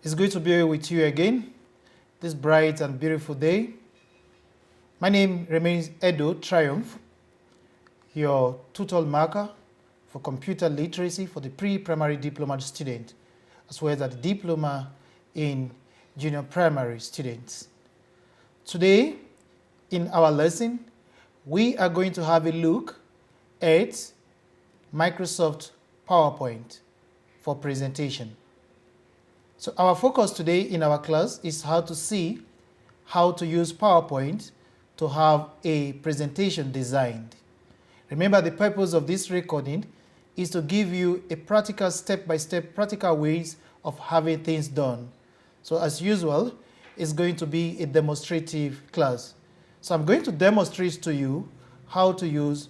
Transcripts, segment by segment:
It's good to be with you again this bright and beautiful day. My name remains Edo Triumph, your tutor marker for computer literacy for the pre-primary diploma student, as well as the diploma in junior primary students. Today, in our lesson, we are going to have a look at Microsoft PowerPoint for presentation. So our focus today in our class is how to see how to use PowerPoint to have a presentation designed. Remember, the purpose of this recording is to give you a practical step-by-step practical ways of having things done. So as usual, it's going to be a demonstrative class. So I'm going to demonstrate to you how to use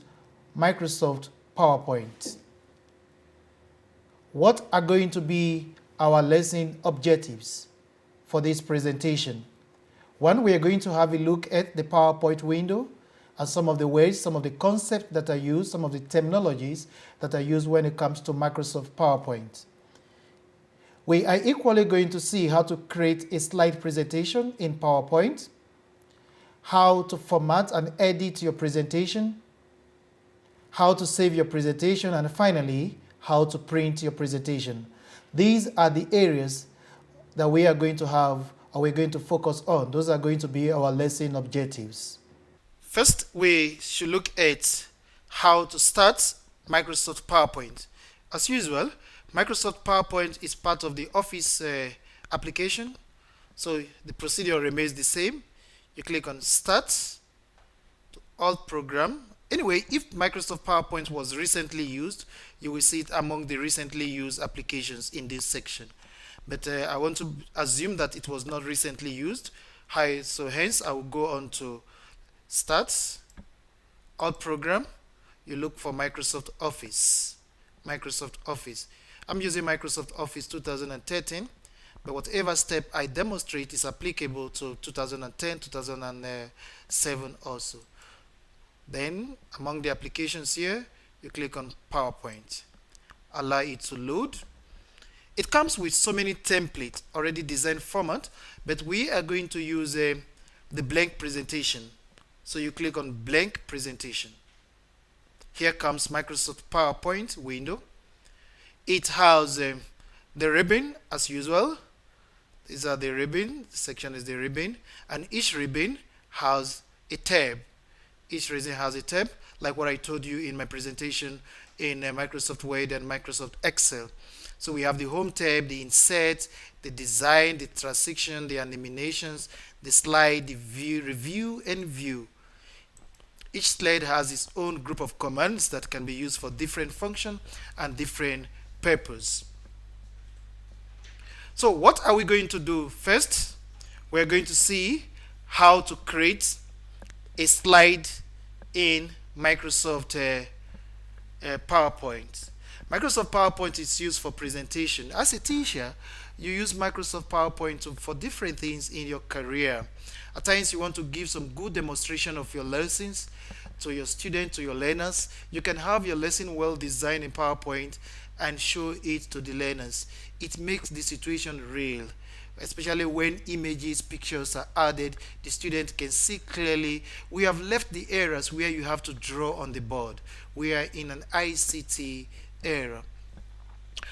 Microsoft PowerPoint. What are going to be our lesson objectives for this presentation? One, we are going to have a look at the PowerPoint window and some of the ways, some of the concepts that are used, some of the terminologies that are used when it comes to Microsoft PowerPoint. We are equally going to see how to create a slide presentation in PowerPoint, how to format and edit your presentation, how to save your presentation, and finally, how to print your presentation. These are the areas that we are going to have, or we're going to focus on. Those are going to be our lesson objectives. First, we should look at how to start Microsoft PowerPoint. As usual, Microsoft PowerPoint is part of the Office application, so the procedure remains the same. You click on Start, to Alt Program. Anyway, if Microsoft PowerPoint was recently used, you will see it among the recently used applications in this section. But I want to assume that it was not recently used. So hence I will go on to Start, Alt Program. You look for Microsoft Office. Microsoft Office. I'm using Microsoft Office 2013, but whatever step I demonstrate is applicable to 2010, 2007 also. Then, among the applications here, you click on PowerPoint. Allow it to load. It comes with so many templates, already designed format, but we are going to use the blank presentation. So you click on blank presentation. Here comes Microsoft PowerPoint window. It has the ribbon as usual. These are the ribbon. The section is the ribbon, and each ribbon has a tab. Each ribbon has a tab, like what I told you in my presentation in Microsoft Word and Microsoft Excel. So we have the home tab, the insert, the design, the transition, the eliminations, the slide, the view, review, and view. Each slide has its own group of commands that can be used for different function and different purpose. So what are we going to do first? We're going to see how to create a slide in Microsoft PowerPoint. Microsoft PowerPoint is used for presentation. As a teacher, you use Microsoft PowerPoint for different things in your career. At times you want to give some good demonstration of your lessons to your students, to your learners. You can have your lesson well designed in PowerPoint and show it to the learners. It makes the situation real, especially when images, pictures are added. The student can see clearly. We have left the areas where you have to draw on the board. We are in an ICT era.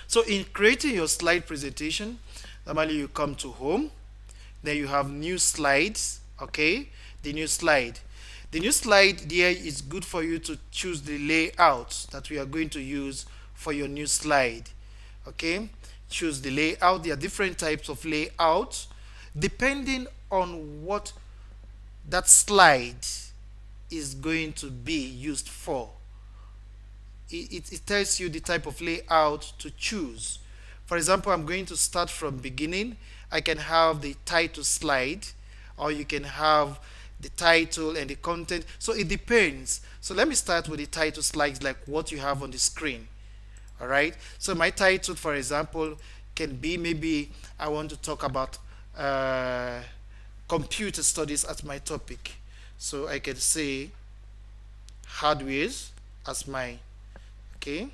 So in creating your slide presentation, normally you come to home, then you have new slides. Okay, the new slide there is good for you to choose the layout that we are going to use for your new slide. Okay, choose the layout. There are different types of layouts depending on what that slide is going to be used for. It tells you the type of layout to choose. For example, I'm going to start from beginning. I can have the title slide, or you can have the title and the content. So it depends. So let me start with the title slides, like what you have on the screen. All right. So my title, for example, can be, maybe I want to talk about computer studies as my topic. So I can say hardware as my, okay,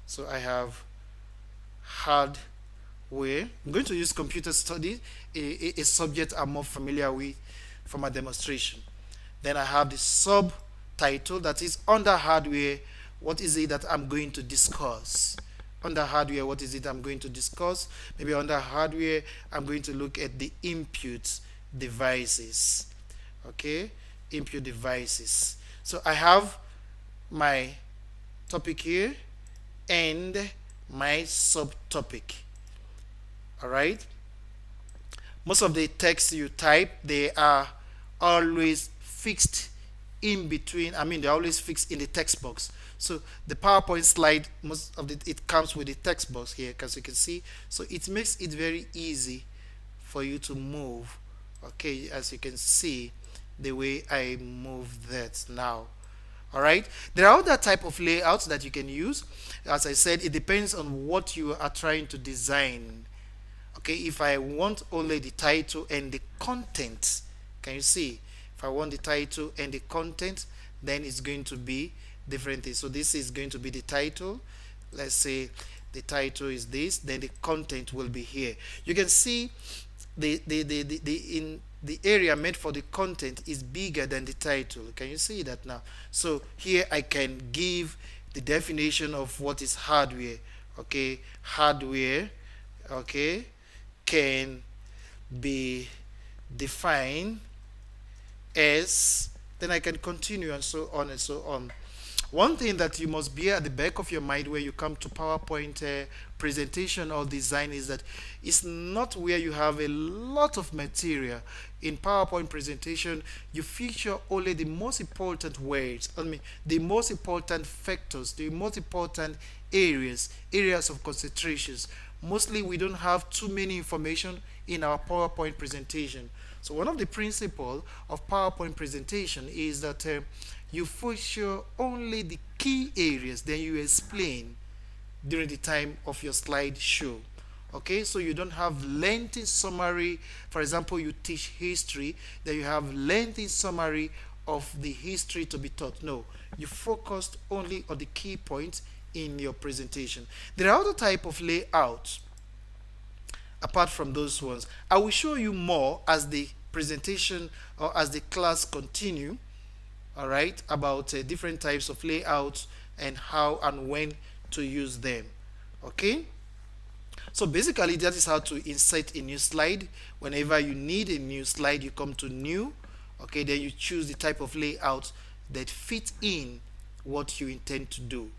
so I have hardware way. I'm going to use computer studies, a subject I'm more familiar with, for my demonstration. Then I have the subtitle, that is under hardware, what is it that I'm going to discuss? Under hardware, what is it I'm going to discuss? Maybe under hardware, I'm going to look at the input devices. Okay, input devices. So I have my topic here and my subtopic. All right. Most of the text you type, they are always fixed in between. I mean, they're always fixed in the text box. So the PowerPoint slide, most of it comes with the text box here, as you can see. So it makes it very easy for you to move. Okay, as you can see, the way I move that now. All right, there are other type of layouts that you can use. As I said, it depends on what you are trying to design. Okay, if I want only the title and the content, can you see? If I want the title and the content, then it's going to be different things. So this is going to be the title. Let's say the title is this, then the content will be here. You can see the area made for the content is bigger than the title. Can you see that now? So here I can give the definition of what is hardware. Okay, hardware, okay, can be defined as, then I can continue, and so on and so on. One thing that you must bear at the back of your mind when you come to PowerPoint presentation or design is that it's not where you have a lot of material. In PowerPoint presentation, you feature only the most important words, the most important factors, the most important areas of concentrations. Mostly we don't have too many information in our PowerPoint presentation. So one of the principles of PowerPoint presentation is that you feature only the key areas, then you explain during the time of your slide show. Okay, so you don't have lengthy summary. For example, you teach history, then you have lengthy summary of the history to be taught. No, you focused only on the key points in your presentation. There are other type of layouts apart from those ones. I will show you more as the presentation or as the class continue. All right, about different types of layouts and how and when to use them. Okay, so basically that is how to insert a new slide. Whenever you need a new slide, you come to new. Okay, then you choose the type of layout that fit in what you intend to do.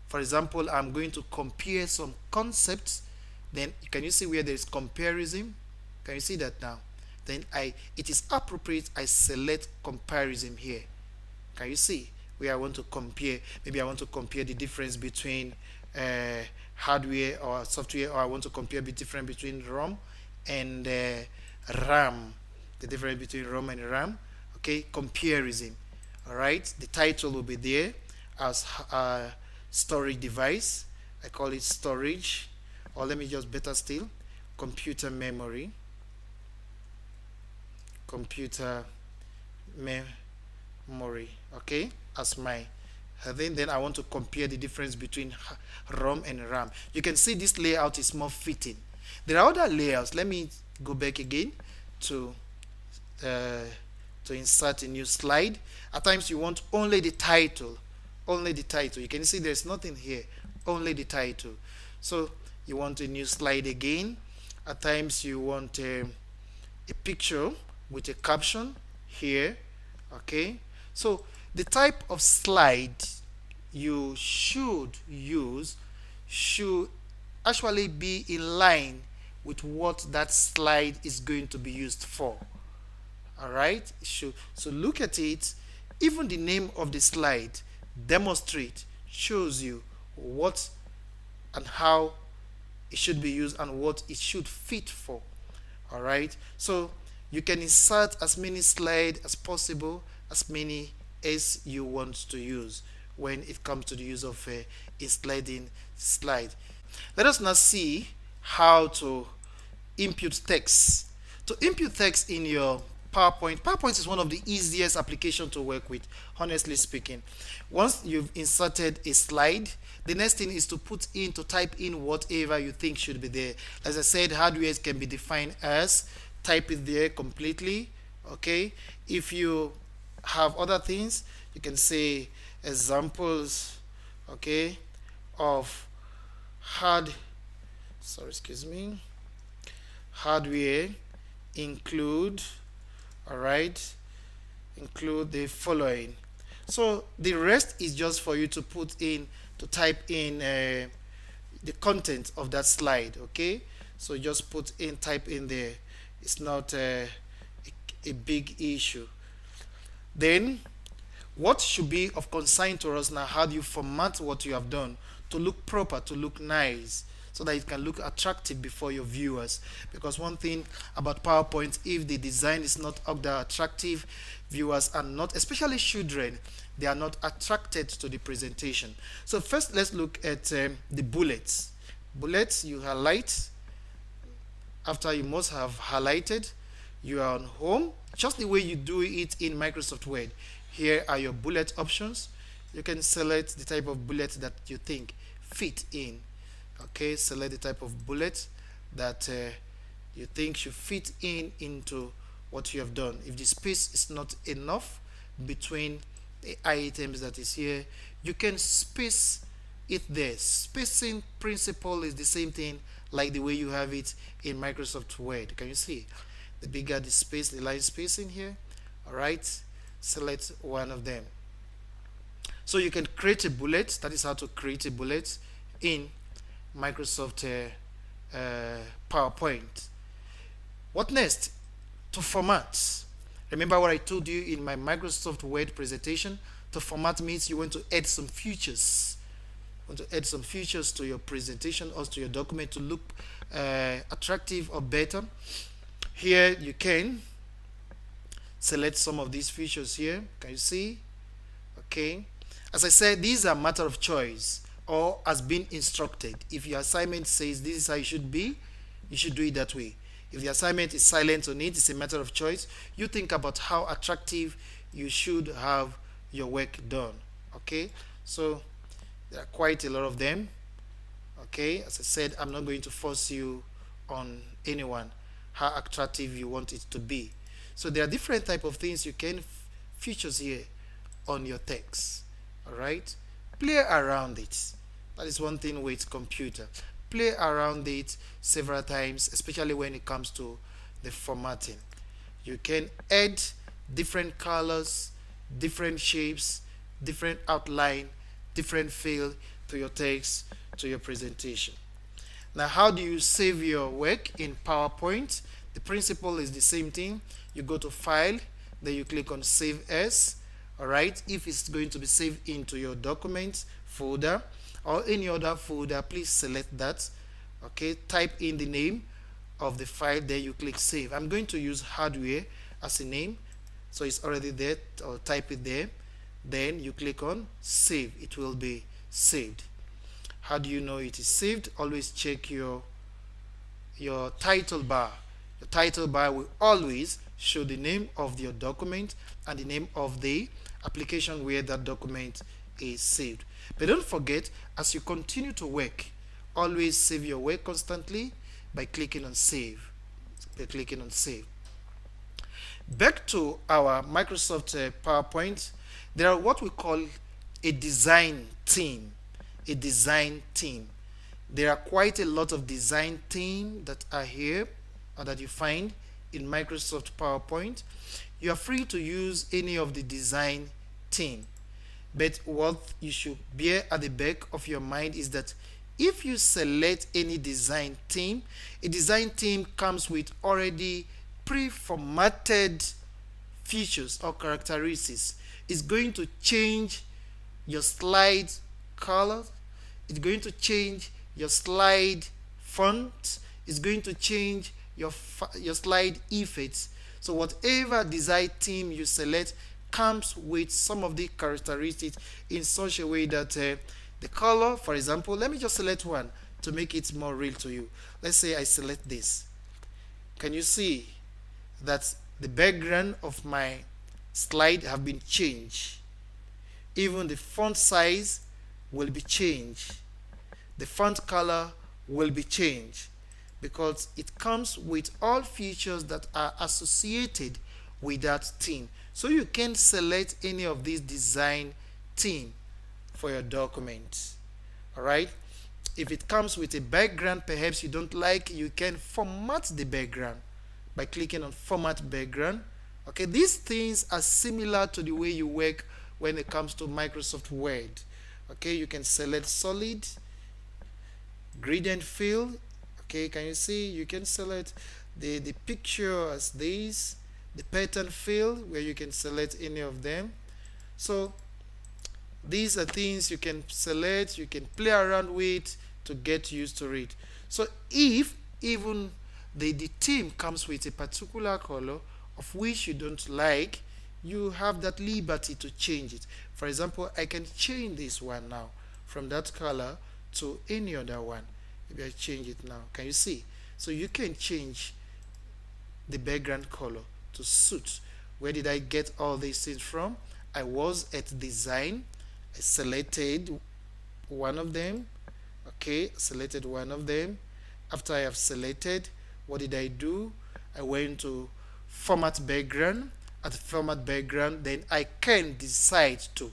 For example, I'm going to compare some concepts. Then can you see where there is comparison? Can you see that now? Then it is appropriate I select comparison here. Can you see where I want to compare? Maybe I want to compare the difference between hardware or software, or I want to compare the difference between ROM and RAM. The difference between ROM and RAM. Okay, comparison. All right, the title will be there as storage device. I call it storage, or let me just better still, computer memory. Computer memory, okay, as my heading. Then I want to compare the difference between ROM and RAM. You can see this layout is more fitting. There are other layouts. Let me go back again to insert a new slide. At times you want only the title, you can see there's nothing here, only the title. So you want a new slide again. At times you want a picture with a caption here. Okay, so the type of slide you should use should actually be in line with what that slide is going to be used for. All right, so look at it. Even the name of the slide, demonstrate, shows you what and how it should be used and what it should fit for. All right, so you can insert as many slides as possible, as many as you want to use when it comes to the use of a sliding slide. Let us now see how to input text. To input text in your PowerPoint. PowerPoint is one of the easiest applications to work with, honestly speaking. Once you've inserted a slide, the next thing is to type in whatever you think should be there. As I said, hardware can be defined as type it there completely. Okay, if you have other things, you can say examples, okay, of hardware include, all right, include the following. So the rest is just for you to type in the content of that slide. Okay, so just type in there. It's not a big issue. Then what should be of concern to us now, how do you format what you have done to look proper, to look nice, so that it can look attractive before your viewers? Because one thing about PowerPoint, if the design is not up there attractive, viewers are not, especially children, they are not attracted to the presentation. So first let's look at the bullets. Bullets, you highlight. After you must have highlighted, you are on home, just the way you do it in Microsoft Word. Here are your bullet options. You can select the type of bullet that you think fit in. Okay, select the type of bullet that you think should fit into what you have done. If the space is not enough between the items that is here, you can space it there. Spacing principle is the same thing like the way you have it in Microsoft Word. Can you see? The bigger the space, the line spacing here. All right, select one of them. So you can create a bullet. That is how to create a bullet in Microsoft PowerPoint. What next? To format. Remember what I told you in my Microsoft Word presentation? To format means you want to add some features. You want to add some features to your presentation or to your document to look attractive or better. Here you can select some of these features here. Can you see? Okay. As I said, these are a matter of choice or as being instructed. If your assignment says this is how you should be, you should do it that way. If the assignment is silent on it, it's a matter of choice. You think about how attractive you should have your work done. Okay. So there are quite a lot of them. Okay. As I said, I'm not going to force you on anyone how attractive you want it to be. So there are different type of things you can features here on your text. All right, play around it. That is one thing with computer. Play around it several times, especially when it comes to the formatting. You can add different colors, different shapes, different outline, different feel to your text, to your presentation. Now, how do you save your work in PowerPoint? The principle is the same thing. You go to File, then you click on Save As. All right. If it's going to be saved into your Documents folder or any other folder, please select that. Okay. Type in the name of the file, then you click Save. I'm going to use hardware as a name, so it's already there. Or type it there. Then you click on Save. It will be saved. How do you know it is saved? Always check your title bar. Your title bar will always show the name of your document and the name of the application where that document is saved. But don't forget, as you continue to work, always save your work constantly by clicking on Save. Back to our Microsoft PowerPoint, there are what we call a design team. There are quite a lot of design themes that are here or that you find in Microsoft PowerPoint. You are free to use any of the design theme, but what you should bear at the back of your mind is that if you select any design theme, a design theme comes with already pre-formatted features or characteristics. It's going to change your slide color, it's going to change your slide font, it's going to change your slide effects. So whatever design theme you select comes with some of the characteristics in such a way that the color, for example, let me just select one to make it more real to you. Let's say I select this. Can you see that the background of my slide have been changed. Even the font size will be changed. The font color will be changed because it comes with all features that are associated with that theme. So you can select any of these design theme for your document. Alright, if it comes with a background perhaps you don't like, you can format the background by clicking on format background. Okay, these things are similar to the way you work when it comes to Microsoft Word. Okay, you can select solid, gradient fill. Okay, can you see? You can select the picture as this, the pattern fill where you can select any of them. So these are things you can select, you can play around with to get used to it. So if even the theme comes with a particular color of which you don't like, you have that liberty to change it. For example, I can change this one now from that color to any other one. Maybe I change it now. Can you see? So you can change the background color to suit. Where did I get all these things from? I was at design. I selected one of them. Okay, selected one of them. After I have selected, what did I do? I went to format background. At format background, then I can decide to.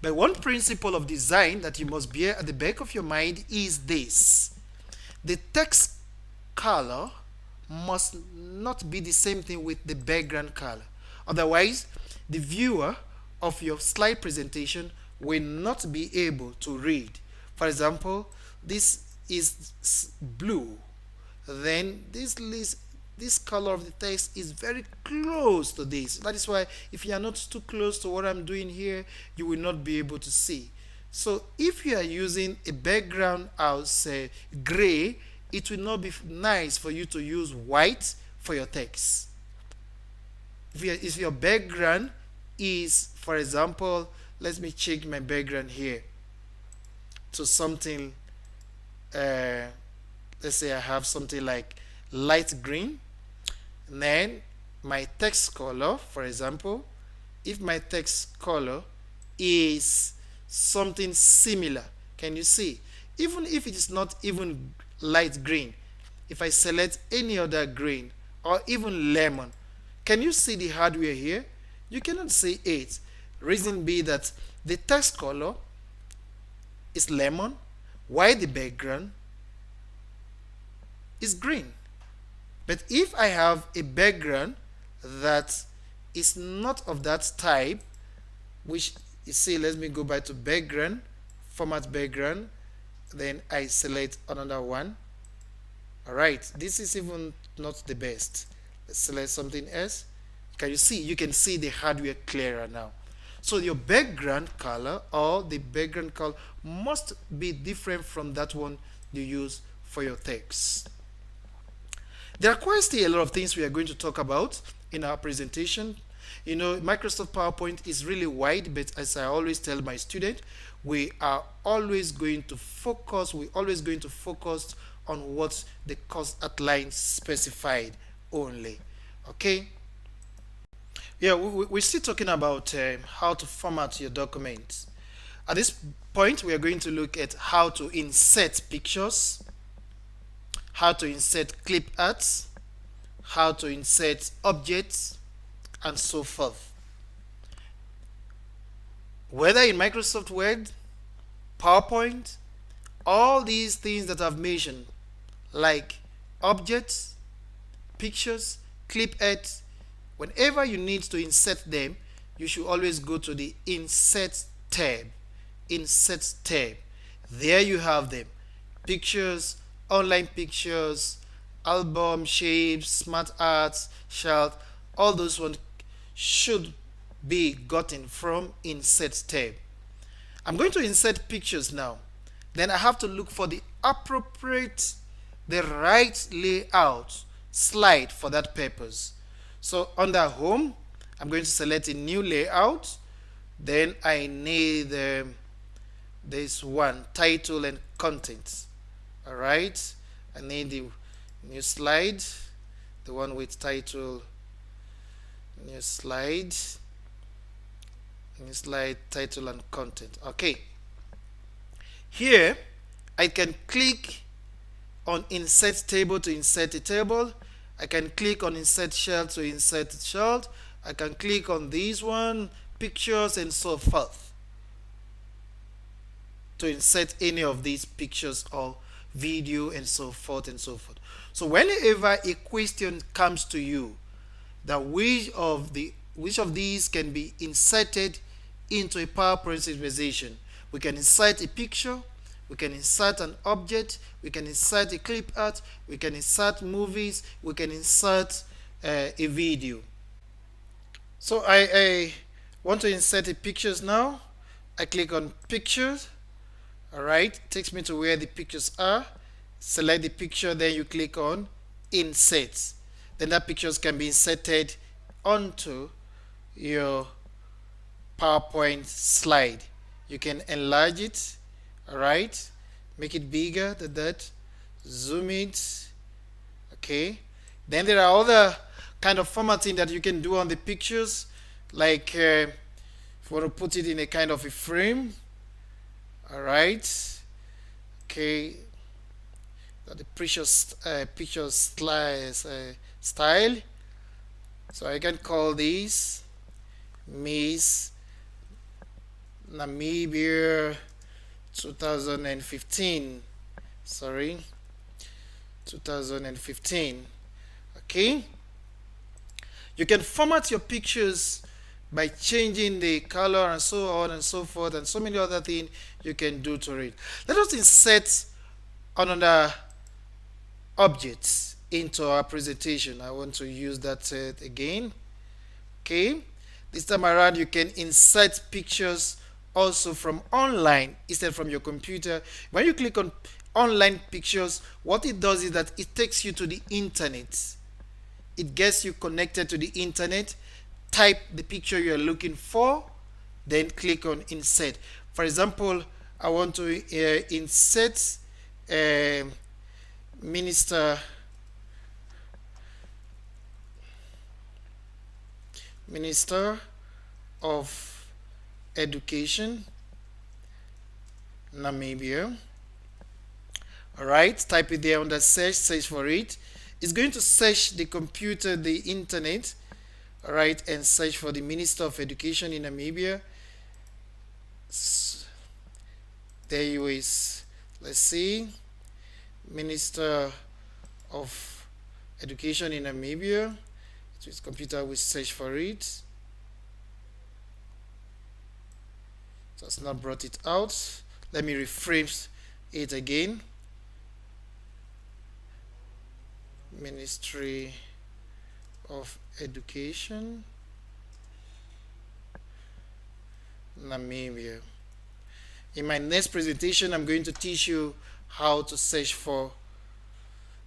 But one principle of design that you must bear at the back of your mind is this: the text color must not be the same thing with the background color. Otherwise, the viewer of your slide presentation will not be able to read. For example, this is blue, then this color of the text is very close to this. That is why if you are not too close to what I'm doing here, you will not be able to see. So if you are using a background as gray, it will not be nice for you to use white for your text. If your background is, for example, let me change my background here to something, let's say I have something like light green. And then my text color, for example, if my text color is something similar, can you see? Even if it is not even light green, if I select any other green or even lemon, can you see the hardware here? You cannot see it. Reason be that the text color is lemon while the background is green. But if I have a background that is not of that type, which you see, let me go back to background, format background, then I select another one. Alright, this is even not the best. Let's select something else. Can you see? You can see the hardware clearer now. So your background color or the background color must be different from that one you use for your text. There are quite still a lot of things we are going to talk about in our presentation. You know, Microsoft PowerPoint is really wide, but as I always tell my students, we are always going to focus, on what the course outline specified only. Okay? Yeah, we're still talking about how to format your documents. At this point, we are going to look at how to insert pictures, how to insert clip arts, how to insert objects, and so forth. Whether in Microsoft Word, PowerPoint, all these things that I've mentioned, like objects, pictures, clip arts, whenever you need to insert them, you should always go to the Insert tab. Insert tab. There you have them. Pictures, online pictures, album, shapes, smart arts, chart, all those ones should be gotten from Insert tab. I'm going to insert pictures now. Then I have to look for the appropriate, the right layout slide for that purpose. So under Home, I'm going to select a new layout. Then I need this one, title and contents. Alright, I need the new slide, the one with title New slide. New slide, title and content. Okay. Here, I can click on insert table to insert a table. I can click on insert shelf to insert a shelf. I can click on this one, pictures and so forth, to insert any of these pictures or video and so forth and so forth. So whenever a question comes to you that which of these can be inserted into a PowerPoint presentation, we can insert a picture, we can insert an object, we can insert a clip art, we can insert movies, we can insert a video. So I want to insert a pictures now. I click on pictures. Alright, takes me to where the pictures are. Select the picture, then you click on insert. Then that pictures can be inserted onto your PowerPoint slide. You can enlarge it, alright, make it bigger than that, zoom it, okay. Then there are other kind of formatting that you can do on the pictures, like if you want to put it in a kind of a frame, alright, okay, the precious picture style. So I can call this Miss Namibia 2015. Sorry, 2015. Okay. You can format your pictures by changing the color and so on and so forth, and so many other things you can do to it. Let us insert another objects into our presentation. I want to use that again. Okay, this time around you can insert pictures also from online instead from your computer. When you click on online pictures, what it does is that it takes you to the internet. It gets you connected to the internet. Type the picture you're looking for, then click on insert. For example, I want to insert Minister of Education, Namibia. Alright, type it there under search for it. It's going to search the computer, the internet, alright, and search for the Minister of Education in Namibia. There you is. Let's see. Minister of Education in Namibia. So its computer will search for it. It has not brought it out. Let me reframe it again. Ministry of Education, Namibia. In my next presentation, I'm going to teach you how to search for.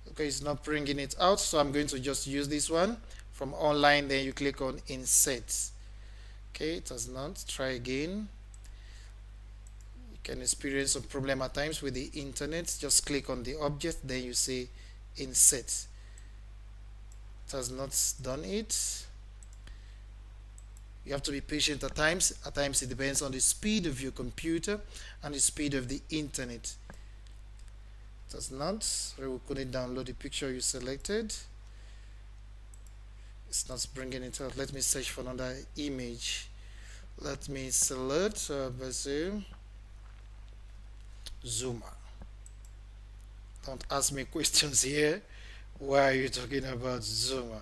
Okay, it's not bringing it out, so I'm going to just use this one from online. Then you click on insert. Okay, it has not. Try again. You can experience some problem at times with the internet. Just click on the object, then you say insert. It has not done it. You have to be patient at times. At times it depends on the speed of your computer and the speed of the internet. It has not. We couldn't download the picture you selected. It's not bringing it out. Let me search for another image. Let me select Zuma. Don't ask me questions here. Why are you talking about Zuma?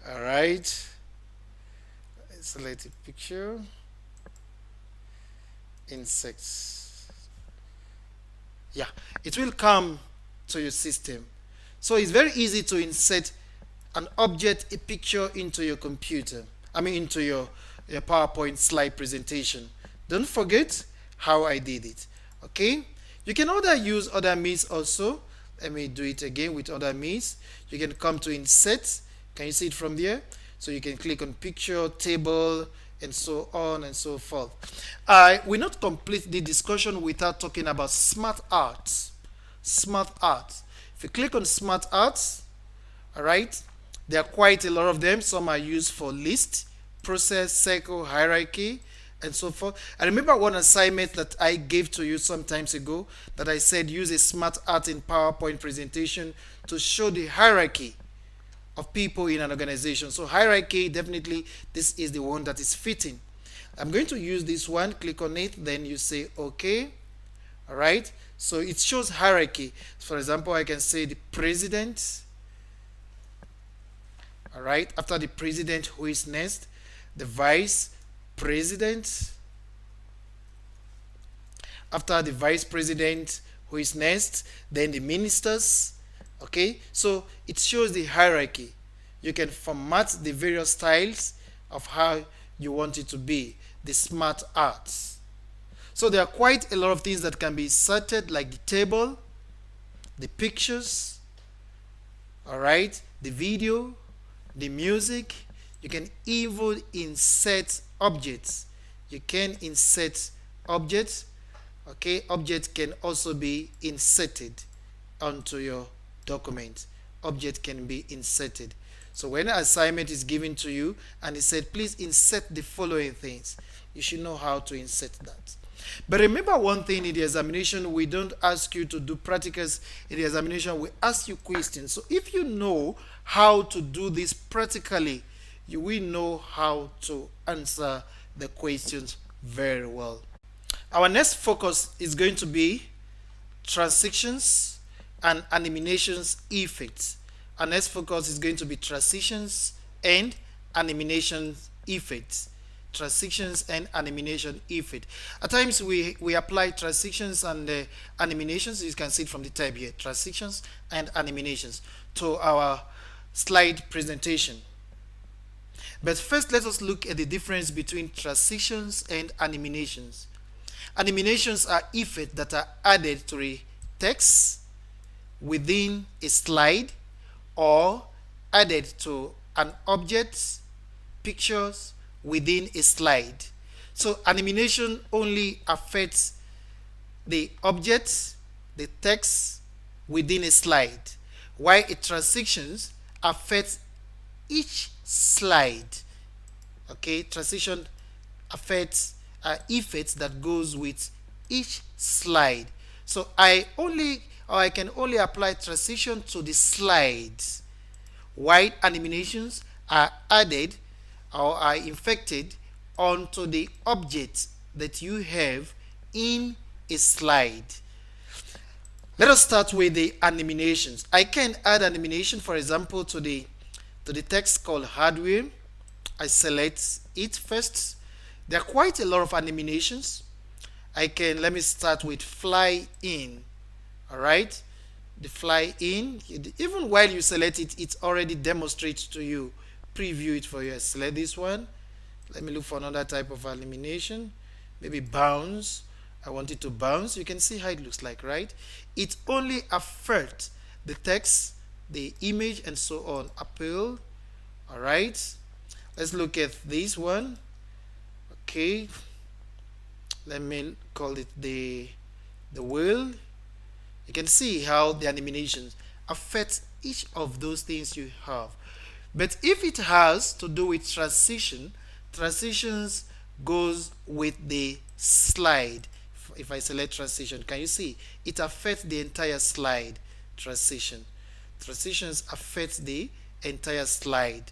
Alright. Select a picture. Insects. Yeah, it will come to your system. So it's very easy to insert an object, a picture into your computer. Into your PowerPoint slide presentation. Don't forget how I did it. Okay? You can use other means also. Let me do it again with other means. You can come to insert. Can you see it from there? So you can click on picture, table, and so on and so forth. I will not complete the discussion without talking about smart arts. Smart arts. If you click on smart arts, all right, There are quite a lot of them. Some are used for list, process, circle, hierarchy, and so forth. I remember one assignment that I gave to you some times ago that I said use a smart art in PowerPoint presentation to show the hierarchy of people in an organization. So hierarchy, definitely this is the one that is fitting. I'm going to use this one. Click on it, then you say okay. All right, so it shows hierarchy. For example, I can say the president. All right, after the president, who is next? The vice president. After the vice president, who is next? Then the ministers. Okay, so it shows the hierarchy. You can format the various styles of how you want it to be, the smart arts. So there are quite a lot of things that can be inserted, like the table, the pictures, all right, the video, the music. You can even insert objects. You can insert objects. Okay, objects can also be inserted onto your document. Object can be inserted. So when an assignment is given to you and it said please insert the following things, you should know how to insert that. But remember one thing, in the examination we don't ask you to do practicals. In the examination we ask you questions. So if you know how to do this practically, you will know how to answer the questions very well. Our next focus is going to be transitions and eliminations effects. Our next focus is going to be transitions and elimination effects. Transitions and elimination effect. At times we apply transitions and eliminations. You can see it from the tab here, transitions and eliminations, to our slide presentation. But first, let us look at the difference between transitions and eliminations. Eliminations are effects that are added to a text within a slide or added to an object, pictures within a slide. So elimination only affects the objects, the text within a slide, while a transitions affects each slide. Okay, transition affects effects that goes with each slide. So I can only apply transition to the slides, while eliminations are added or are infected onto the object that you have in a slide. Let us start with the eliminations. I can add an elimination, for example, to the text called hardware. I select it first. There are quite a lot of eliminations. Let me start with fly in. All right, the fly in, even while you select it, it already demonstrates to you, preview it for you. I select this one. Let me look for another type of elimination, maybe bounce. I want it to bounce. You can see how it looks like, right? It only affects the text, the image, and so on. Appeal. All right, let's look at this one. Okay, let me call it the wheel. You can see how the eliminations affect each of those things you have. But if it has to do with transitions goes with the slide. If I select transition, can you see it affects the entire slide? Transitions affect the entire slide.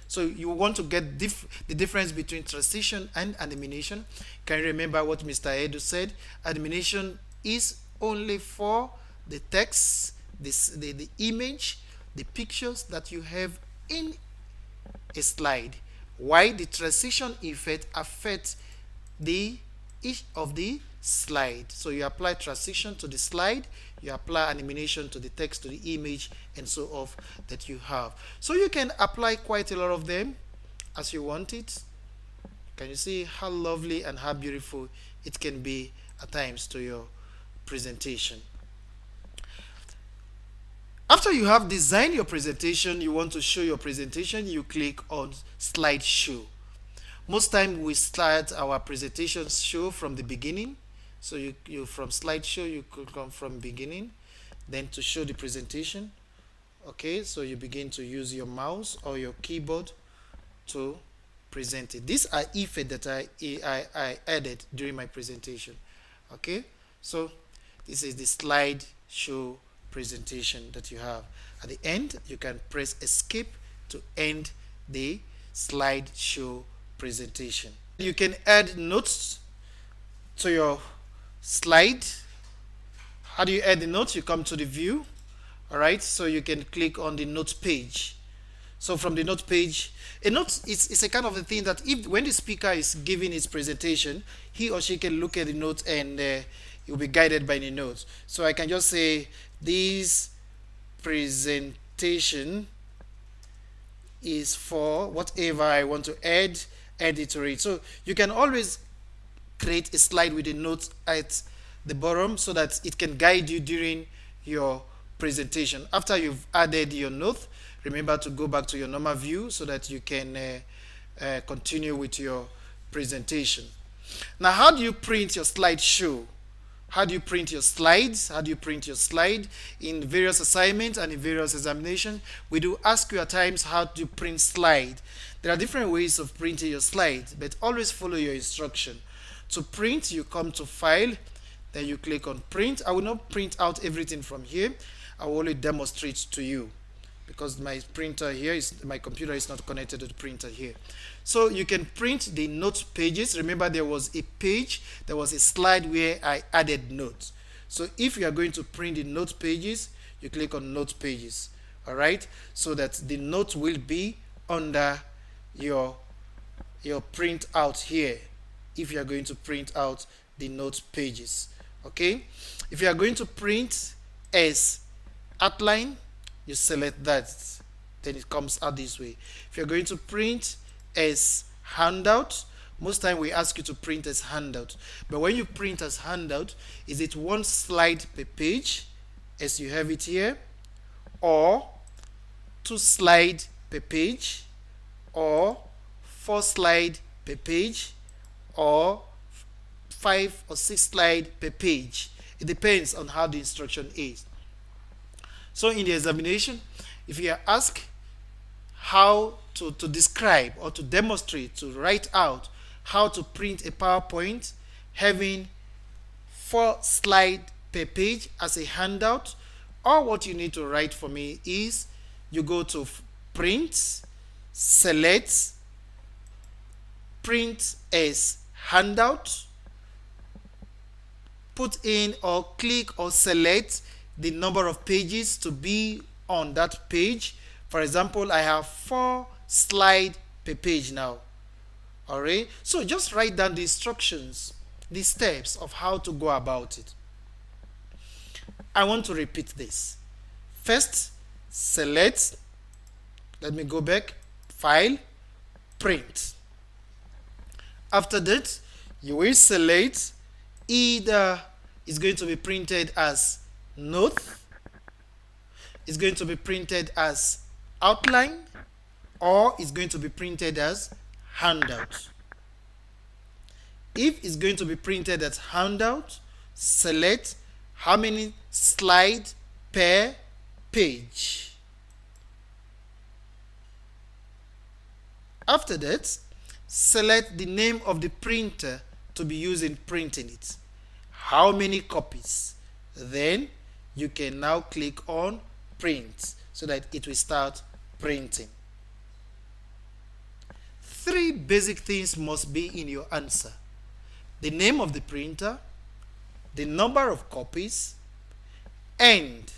So you want to get the difference between transition and elimination. Can you remember what Mr. Edu said? Elimination is only for the text, the image, the pictures that you have in a slide, while the transition effect affects each of the slide. So you apply transition to the slide, you apply elimination to the text, to the image, and so forth that you have. So you can apply quite a lot of them as you want it. Can you see how lovely and how beautiful it can be at times to your presentation? After you have designed your presentation, you want to show your presentation, you click on slide show. Most time we start our presentation show from the beginning. So you from slideshow, you could come from beginning, then to show the presentation. Okay, so you begin to use your mouse or your keyboard to present it. These are effects that I added during my presentation. Okay, so this is the slide show presentation that you have. At the end, you can press escape to end the slide show presentation. You can add notes to your slide. How do you add the notes? You come to the view. All right, so you can click on the notes page. So from the note page, a note is a kind of a thing that if when the speaker is giving his presentation, he or she can look at the note and you'll be guided by the notes. So I can just say this presentation is for whatever I want to add it to it. So you can always create a slide with a note at the bottom so that it can guide you during your presentation. After you've added your note, remember to go back to your normal view so that you can continue with your presentation. Now, how do you print your slideshow? How do you print your slides? How do you print your slide? In various assignments and in various examinations, we do ask you at times how to print slide. There are different ways of printing your slide, but always follow your instruction. To print, you come to File, then you click on Print. I will not print out everything from here. I will only demonstrate to you because my printer here is, my computer is not connected to the printer here. So you can print the note pages. Remember, there was a page, there was a slide where I added notes. So if you are going to print the note pages, you click on note pages. All right, so that the note will be under your print out here if you are going to print out the note pages. Okay, if you are going to print as outline, you select that, then it comes out this way. If you're going to print as handout, most time we ask you to print as handout, but when you print as handout, is it one slide per page as you have it here, or 2 slides per page, or 4 slides per page, or 5 or 6 slides per page? It depends on how the instruction is. So in the examination, if you are asked how to describe or to demonstrate, to write out how to print a PowerPoint having 4 slides per page as a handout, all what you need to write for me is you go to Print, select Print as handout, put in or click or select the number of pages to be on that page. For example, I have 4 slides per page now. All right, so just write down the instructions, the steps of how to go about it. I want to repeat this. First, select, let me go back, File, Print. After that, you will select either it's going to be printed as note, it's going to be printed as outline, or it's going to be printed as handout. If it's going to be printed as handout, select how many slides per page. After that, select the name of the printer to be used in printing it. How many copies? Then you can now click on Print so that it will start printing. 3 basic things must be in your answer: the name of the printer, the number of copies, and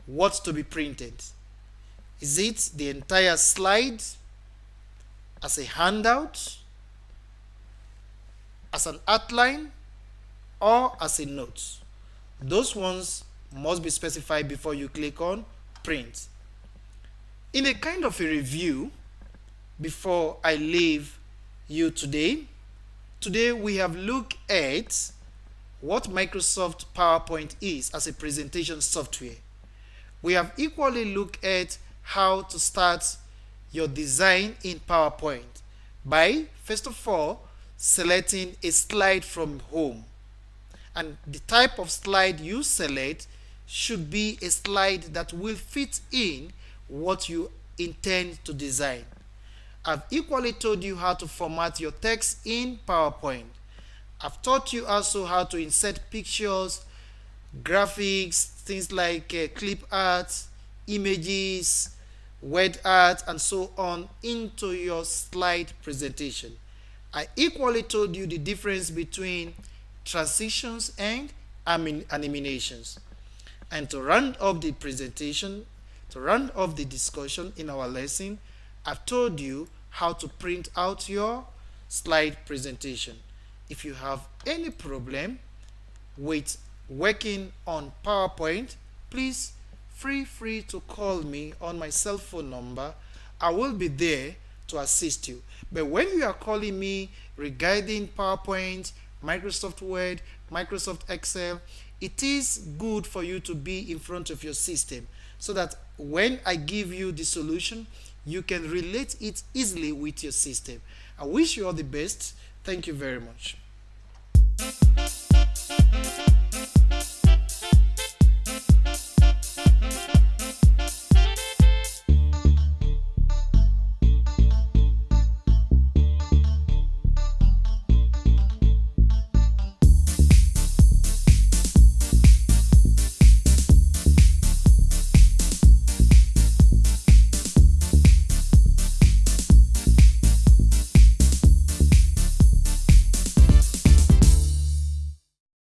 what to be printed. Is it the entire slide as a handout, as an outline, or as a note? Those ones must be specified before you click on Print. In a kind of a review, before I leave you today we have looked at what Microsoft PowerPoint is as a presentation software. We have equally looked at how to start your design in PowerPoint by, first of all, selecting a slide from home. And the type of slide you select should be a slide that will fit in what you intend to design. I've equally told you how to format your text in PowerPoint. I've taught you also how to insert pictures, graphics, things like clip art, images, word art, and so on into your slide presentation. I equally told you the difference between transitions and animations. And to round up the presentation, to round up the discussion in our lesson, I've told you how to print out your slide presentation. If you have any problem with working on PowerPoint, please feel free to call me on my cell phone number. I will be there to assist you. But when you are calling me regarding PowerPoint, Microsoft Word, Microsoft Excel, it is good for you to be in front of your system so that when I give you the solution, you can relate it easily with your system. I wish you all the best. Thank you very much.